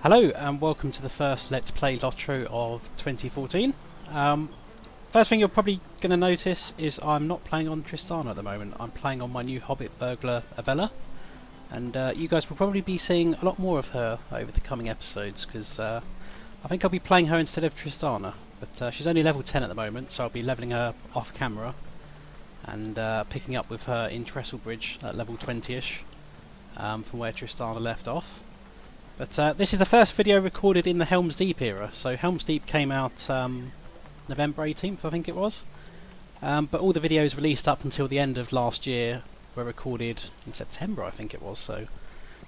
Hello and welcome to the first Let's Play LOTRO of 2014. First thing you're probably going to notice is I'm not playing on Tristana at the moment. I'm playing on my new Hobbit burglar, Avella. And you guys will probably be seeing a lot more of her over the coming episodes because I think I'll be playing her instead of Tristana. But she's only level 10 at the moment, so I'll be levelling her off camera and picking up with her in Trestlebridge at level 20ish from where Tristana left off. But this is the first video recorded in the Helm's Deep era. So Helm's Deep came out November 18th, I think it was. But all the videos released up until the end of last year were recorded in September, I think it was. So I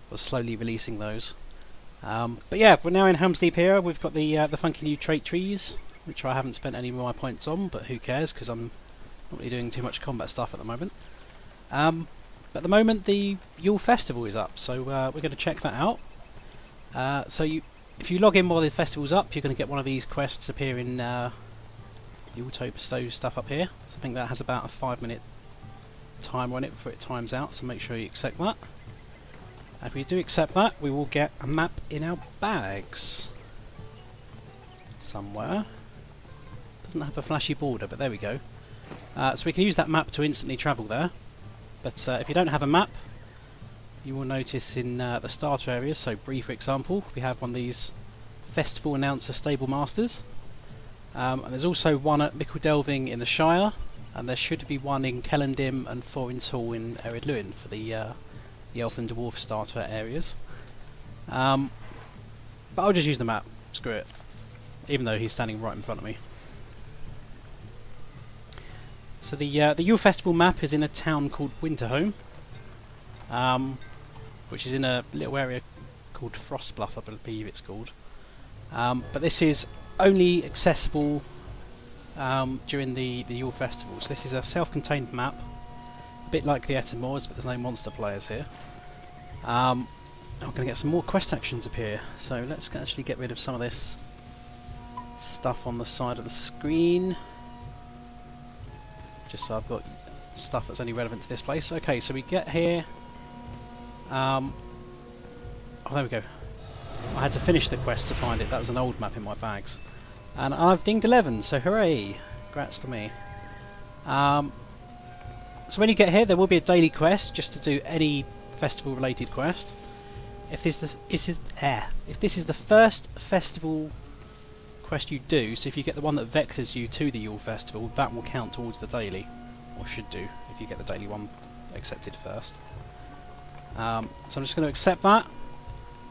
was slowly releasing those. But yeah, we're now in Helm's Deep era. We've got the funky new trait trees, which I haven't spent any of my points on, but who cares, because I'm not really doing too much combat stuff at the moment. But at the moment the Yule Festival is up, so we're going to check that out. If you log in while the festival's up, you're going to get one of these quests appear in the auto-bestow stuff up here. So I think that has about a 5-minute timer on it before it times out, so make sure you accept that. If we do accept that, we will get a map in our bags. Somewhere. Doesn't have a flashy border, but there we go. So we can use that map to instantly travel there. But if you don't have a map, you will notice in the starter areas, so Bree for example, we have one of these Festival Announcer Stable Masters. And there's also one at Mickle Delving in the Shire, and there should be one in Kellendim and Forin's Hall in Eredluin for the Elf and Dwarf starter areas. But I'll just use the map, screw it, even though he's standing right in front of me. So the Yule Festival map is in a town called Winterhome. Which is in a little area called Frostbluff, I believe it's called. But this is only accessible during the Yule Festival. So this is a self-contained map, a bit like the Etten Moors, but there's no monster players here. I'm going to get some more quest actions up here, so let's actually get rid of some of this stuff on the side of the screen, just so I've got stuff that's only relevant to this place. Okay, so we get here. Oh, there we go. I had to finish the quest to find it. That was an old map in my bags. And I've dinged 11, so hooray! Congrats to me. So when you get here, there will be a daily quest, just to do any festival-related quest. If this is the first festival quest you do, so if you get the one that vectors you to the Yule Festival, that will count towards the daily. Or should do, if you get the daily one accepted first. So I'm just going to accept that,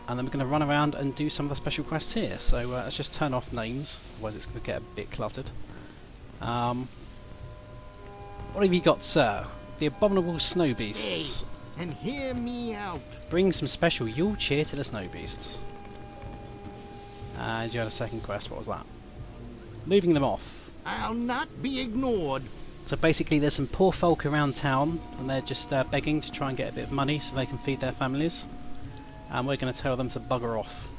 and then we're going to run around and do some of the special quests here. So let's just turn off names, otherwise it's going to get a bit cluttered. What have you got, sir? The abominable snow beasts. Stay and hear me out. Bring some special Yule cheer to the snow beasts. And you had a second quest. What was that? Moving them off. I'll not be ignored. So basically there's some poor folk around town and they're just begging to try and get a bit of money so they can feed their families. And we're going to tell them to bugger off.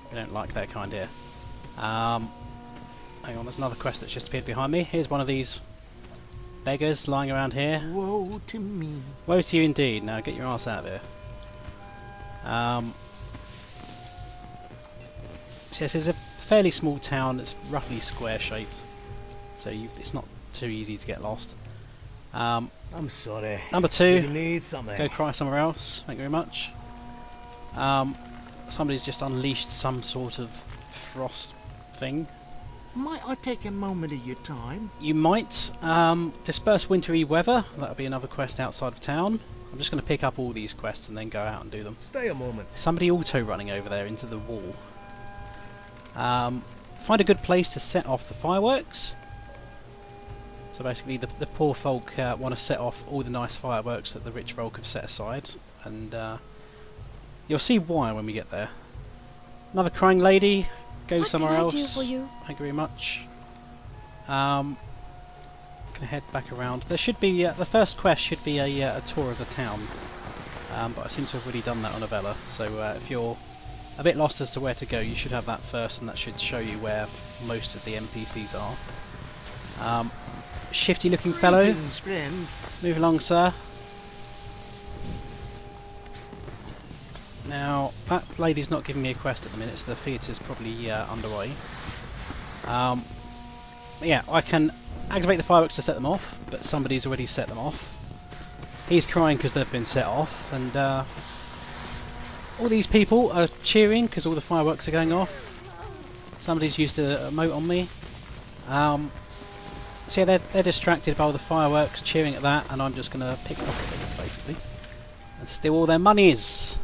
We don't like that kind here. Hang on, there's another quest that's just appeared behind me. Here's one of these beggars lying around here. Woe to me. Woe to you indeed. Now get your ass out of there. So yes, it's a fairly small town. It's roughly square shaped. So it's not too easy to get lost. I'm sorry. Number 2, You need something. go cry somewhere else. Thank you very much. Somebody's just unleashed some sort of frost thing. Might I take a moment of your time? You might. Disperse wintry weather. That'll be another quest outside of town. I'm just going to pick up all these quests and then go out and do them. Stay a moment. Somebody auto-running over there into the wall. Find a good place to set off the fireworks. So basically the poor folk want to set off all the nice fireworks that the rich folk have set aside, and you'll see why when we get there. Another crying lady, go somewhere else. What can I do for you? Thank you very much. Gonna head back around. There should be, the first quest should be a tour of the town, but I seem to have already done that on Avella, so if you're a bit lost as to where to go, you should have that first, and that should show you where most of the NPCs are. Shifty looking fellow. Greetings, friend. Move along, sir. Now, that lady's not giving me a quest at the minute, so the theatre's probably underway. Yeah, I can activate the fireworks to set them off, but somebody's already set them off. He's crying because they've been set off, and all these people are cheering because all the fireworks are going off. Somebody's used a emote on me. So yeah, they're distracted by all the fireworks, cheering at that, and I'm just going to pickpocket them, basically. And steal all their monies!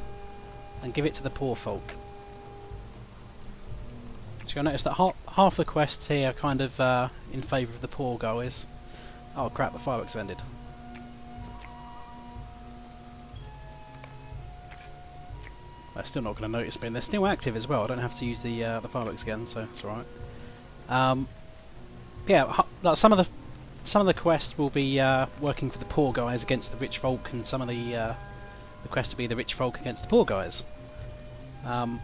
And give it to the poor folk. So you'll notice that half the quests here are kind of in favour of the poor guys. Oh crap, the fireworks have ended. They're still not going to notice me, and they're still active as well. I don't have to use the fireworks again, so it's alright. Yeah, like some of the quests will be working for the poor guys against the rich folk, and some of the quest to be the rich folk against the poor guys. So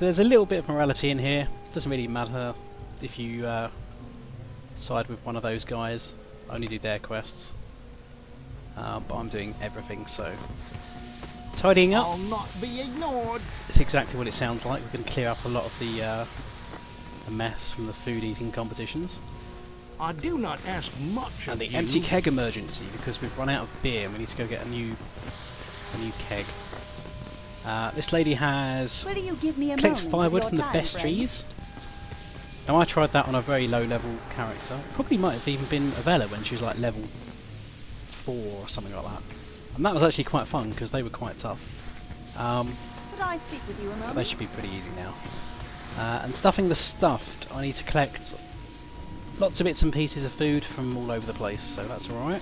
there's a little bit of morality in here. Doesn't really matter if you side with one of those guys. I only do their quests. But I'm doing everything, so... Tidying up. I'll not be ignored. It's exactly what it sounds like. We're going to clear up a lot of the mess from the food eating competitions. I do not ask much And of the you. empty keg emergency, because we've run out of beer and we need to go get a new keg. This lady has Will you give me a collected moment firewood of from your the time, best friend? trees. Now I tried that on a very low level character. Probably might have even been Avella when she was like level 4 or something like that. And that was actually quite fun because they were quite tough. Could I speak with you a But they moment? should be pretty easy now. And stuffing the stuffed, I need to collect lots of bits and pieces of food from all over the place, so that's alright.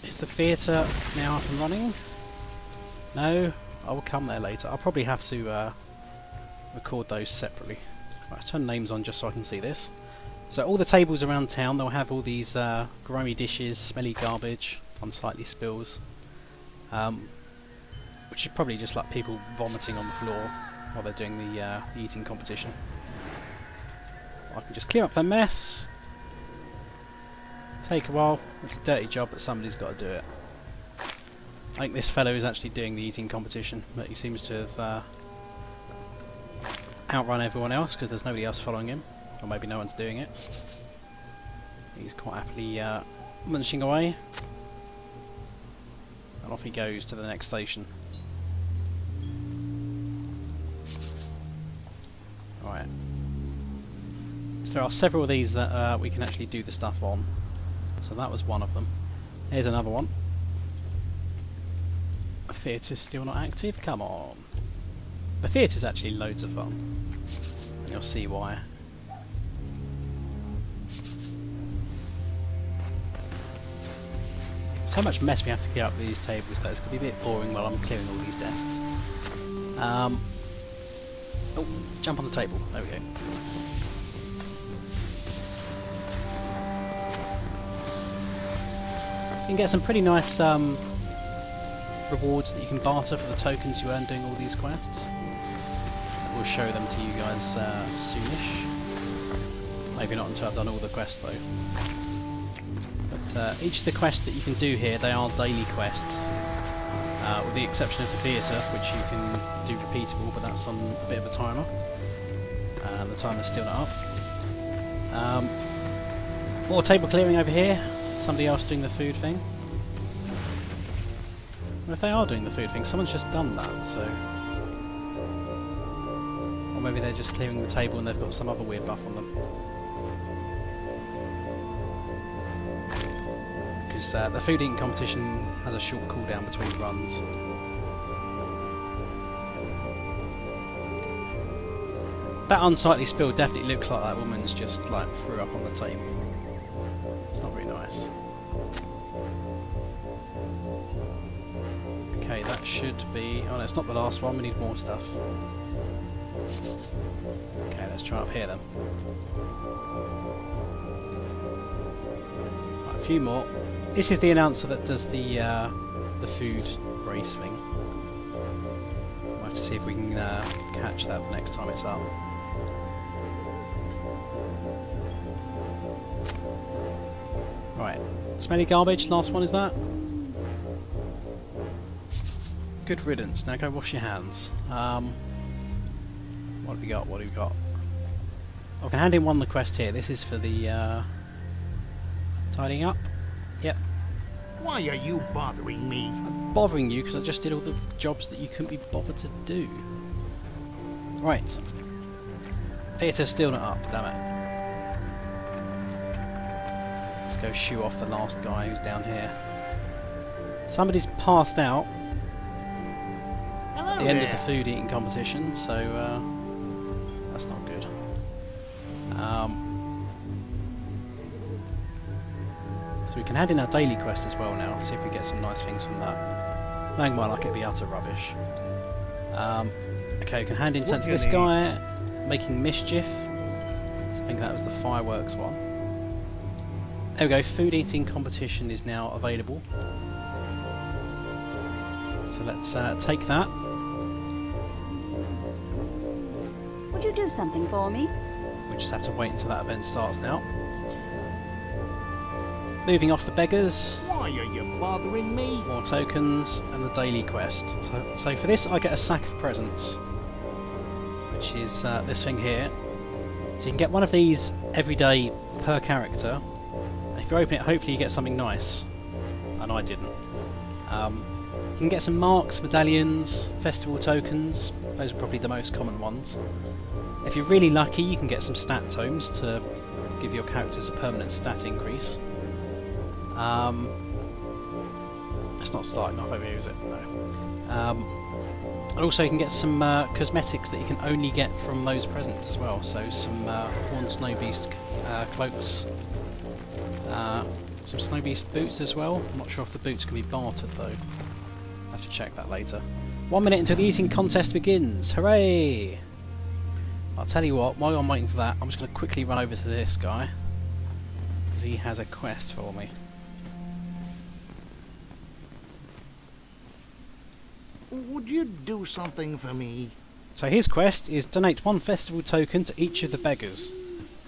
Is the theatre now up and running? No? I will come there later. I'll probably have to record those separately. Right, let's turn names on just so I can see this. So all the tables around town, they'll have all these grimy dishes, smelly garbage, unsightly spills. Which is probably just like people vomiting on the floor while they're doing the eating competition. I can just clear up the mess. Take a while. It's a dirty job, but somebody's got to do it. I think this fellow is actually doing the eating competition, but he seems to have outrun everyone else because there's nobody else following him. Or maybe no one's doing it. He's quite happily munching away. And off he goes to the next station. Right. So there are several of these that we can actually do the stuff on. So that was one of them. Here's another one. The theatre's still not active? Come on. The theatre's actually loads of fun. And you'll see why. So much mess we have to clear up these tables though, it's going to be a bit boring while I'm clearing all these desks. Oh, jump on the table, there we go. You can get some pretty nice rewards that you can barter for the tokens you earn doing all these quests. We'll show them to you guys soonish. Maybe not until I've done all the quests though. But each of the quests that you can do here, they are daily quests. With the exception of the theatre, which you can do repeatable, but that's on a bit of a timer. And the timer's still not up. More table clearing over here. Somebody else doing the food thing. Well, if they are doing the food thing, someone's just done that, so... Or maybe they're just clearing the table and they've got some other weird buff on them. Because the food eating competition has a short cooldown between runs. That unsightly spill definitely looks like that woman's just like threw up on the table. It's not very nice. Okay, that should be... Oh no, it's not the last one, we need more stuff. Okay, let's try up here then. Right, a few more. This is the announcer that does the food race thing. We'll have to see if we can catch that next time it's up. Right, smelly garbage, last one is that? Good riddance. Now go wash your hands. What have we got? What have we got? I can hand in one of the quest here. This is for the tidying up. Yep. Why are you bothering me? I'm bothering you because I just did all the jobs that you couldn't be bothered to do. Right. Theatre's still not up, damn it. Let's go shoo off the last guy who's down here. Somebody's passed out Hello at the end of there. the food eating competition, so that's not good. So we can add in our daily quest as well now, see if we get some nice things from that. Knowing my luck, it'd be utter rubbish. Okay, we can hand in sense to this guy, making mischief. So I think that was the fireworks one. There we go, food eating competition is now available. So let's take that. Would you do something for me? We just have to wait until that event starts now. Moving off the beggars, Why are you bothering me? more tokens, and the daily quest. So for this I get a sack of presents, which is this thing here. So you can get one of these every day per character. If you open it, hopefully you get something nice. And I didn't. You can get some marks, medallions, festival tokens. Those are probably the most common ones. If you're really lucky, you can get some stat tomes to give your characters a permanent stat increase. It's not starting off over here, is it? No. And also you can get some cosmetics that you can only get from those presents as well. So some Horned Snow Beast cloaks, some Snow Beast boots as well. I'm not sure if the boots can be bartered though. I'll have to check that later. 1 minute until the eating contest begins. Hooray! I'll tell you what, while I'm waiting for that, I'm just going to quickly run over to this guy, because he has a quest for me. Would you do something for me? So his quest is donate 1 festival token to each of the beggars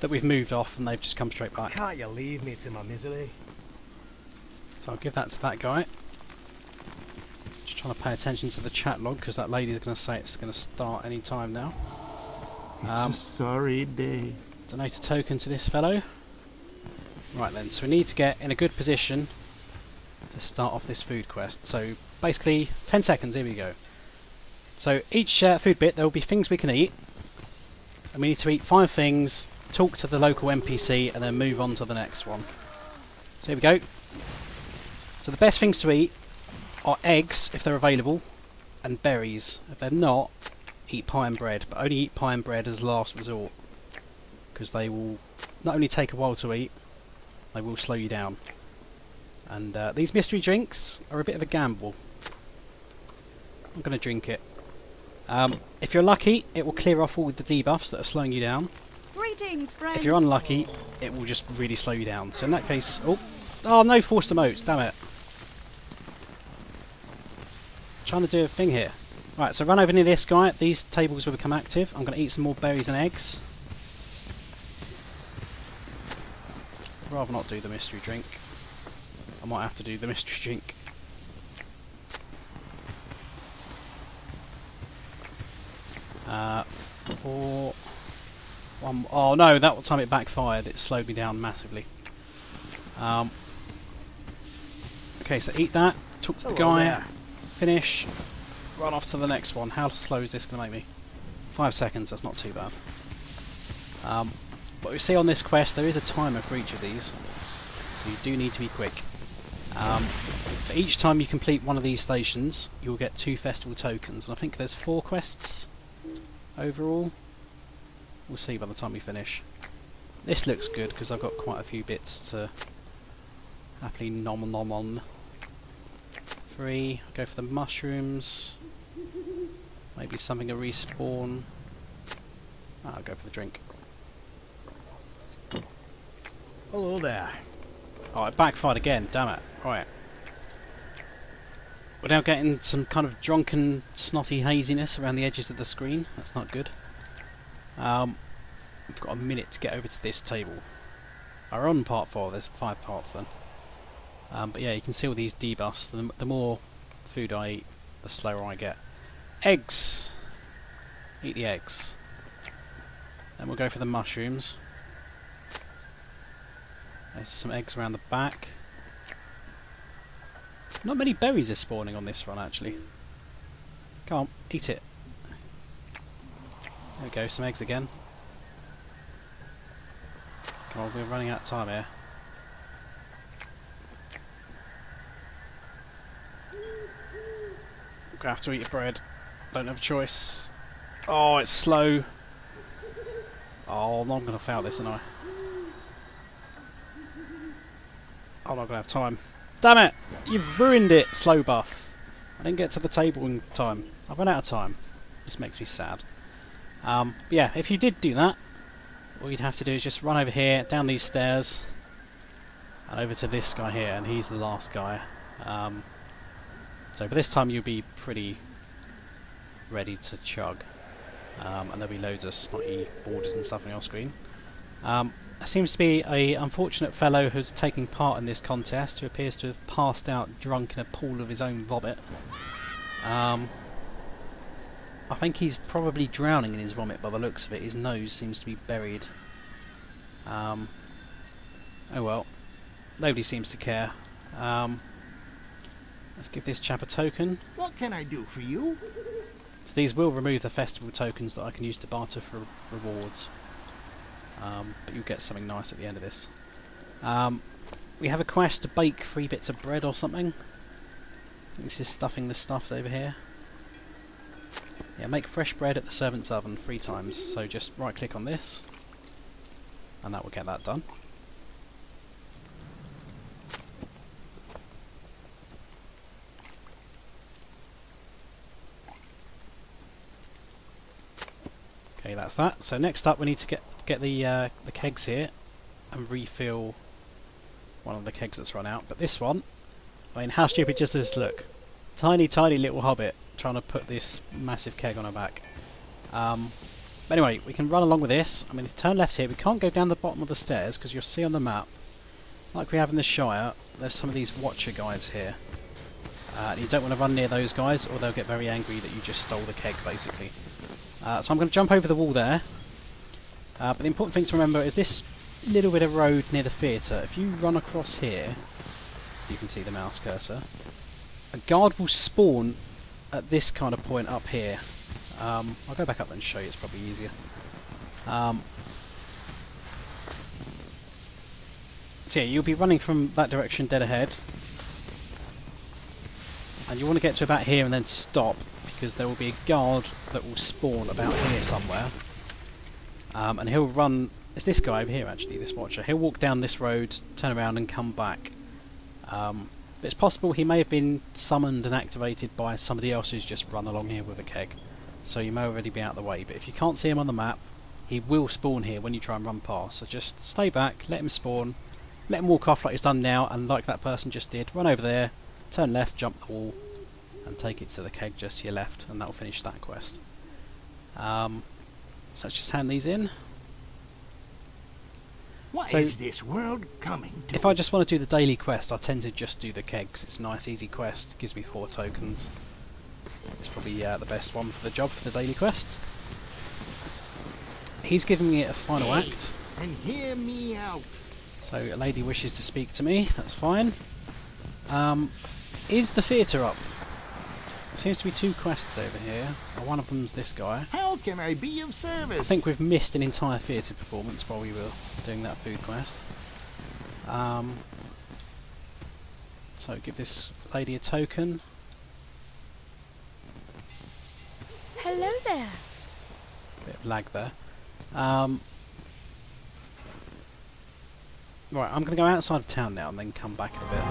that we've moved off, and they've just come straight back. Can't you leave me to my misery? So I'll give that to that guy. Just trying to pay attention to the chat log, because that lady's going to say it's going to start any time now. It's a sorry day. Donate a token to this fellow. Right then, so we need to get in a good position to start off this food quest. So basically 10 seconds, here we go. So each food bit there will be things we can eat, and we need to eat 5 things, talk to the local NPC, and then move on to the next one. So here we go. So the best things to eat are eggs if they're available, and berries. If they're not, eat pie and bread, but only eat pie and bread as a last resort, because they will not only take a while to eat, they will slow you down. And these mystery drinks are a bit of a gamble. I'm going to drink it. If you're lucky, it will clear off all the debuffs that are slowing you down. Greetings, friend. If you're unlucky, it will just really slow you down. So in that case... Oh, no forced emotes, damn it. Trying to do a thing here. Right, so run over near this guy. These tables will become active. I'm going to eat some more berries and eggs. I'd rather not do the mystery drink. I might have to do the mystery drink. Oh no, that time it backfired. It slowed me down massively. Okay, so eat that. Talk to the guy. Finish. Run off to the next one. How slow is this going to make me? 5 seconds, that's not too bad. But we see on this quest there is a timer for each of these, so you do need to be quick. For each time you complete one of these stations, you'll get 2 festival tokens, and I think there's 4 quests overall. We'll see by the time we finish. This looks good because I've got quite a few bits to happily nom on. 3, go for the mushrooms. Maybe something a respawn. I'll go for the drink. Hello there. Oh, it backfired again, damn it. Right. We're now getting some kind of drunken, snotty haziness around the edges of the screen. That's not good. We've got a minute to get over to this table. We're on part 4, there's 5 parts then. But yeah, you can see all these debuffs. The more food I eat, the slower I get. Eggs! Eat the eggs. Then we'll go for the mushrooms. There's some eggs around the back. Not many berries are spawning on this run, actually. Come on, eat it. There we go, some eggs again. Come on, we're running out of time here. We're gonna have to eat your bread. Don't have a choice. Oh, it's slow. Oh, I'm not gonna fail this, am I? I'm not gonna have time. Damn it! You've ruined it, slow buff. I didn't get to the table in time. I've run out of time. This makes me sad. Yeah, if you did do that, all you'd have to do is just run over here, down these stairs, and over to this guy here, and he's the last guy. So by this time you'll be pretty ready to chug. And there'll be loads of snotty borders and stuff on your screen. There seems to be a unfortunate fellow who's taking part in this contest who appears to have passed out drunk in a pool of his own vomit. I think he's probably drowning in his vomit by the looks of it. His nose seems to be buried. Oh well. Nobody seems to care. Let's give this chap a token. What can I do for you? So these will remove the festival tokens that I can use to barter for rewards. But you'll get something nice at the end of this. We have a quest to bake 3 bits of bread or something. This is stuffing the stuff over here. Yeah, make fresh bread at the servant's oven 3 times. So just right click on this, and that will get that done. Okay, that's that. So next up we need to get the kegs here and refill one of the kegs that's run out. But this one, I mean, how stupid does this look? Tiny, tiny little hobbit trying to put this massive keg on her back. But anyway, we can run along with this. I mean, if you turn left here, we can't go down the bottom of the stairs because you'll see on the map, like we have in the Shire, there's some of these watcher guys here. You don't want to run near those guys or they'll get very angry that you just stole the keg, basically. So I'm going to jump over the wall there. But the important thing to remember is this little bit of road near the theatre. If you run across here, you can see the mouse cursor, a guard will spawn at this kind of point up here. I'll go back up and show you, it's probably easier. So yeah, you'll be running from that direction dead ahead. And you want to get to about here and then stop, because there will be a guard that will spawn about here somewhere. And he'll run... It's this guy over here actually, this watcher. He'll walk down this road, turn around and come back. But it's possible he may have been summoned and activated by somebody else who's just run along here with a keg. So you may already be out of the way. But if you can't see him on the map, he will spawn here when you try and run past. So just stay back, let him spawn, let him walk off like he's done now, and like that person just did, run over there, turn left, jump the wall, and take it to the keg just to your left, and that'll finish that quest. So let's just hand these in. What is this world coming to? If I just want to do the daily quest, I tend to just do the kegs. It's a nice easy quest, gives me 4 tokens. It's probably the best one for the job for the daily quest. He's giving me a final act. And hear me out. So a lady wishes to speak to me, that's fine. Is the theatre up? There seems to be 2 quests over here. One of them's this guy. How can I be of service? I think we've missed an entire theatre performance while we were doing that food quest. So give this lady a token. Hello there. Bit of lag there. Right, I'm going to go outside of town now and then come back in a bit.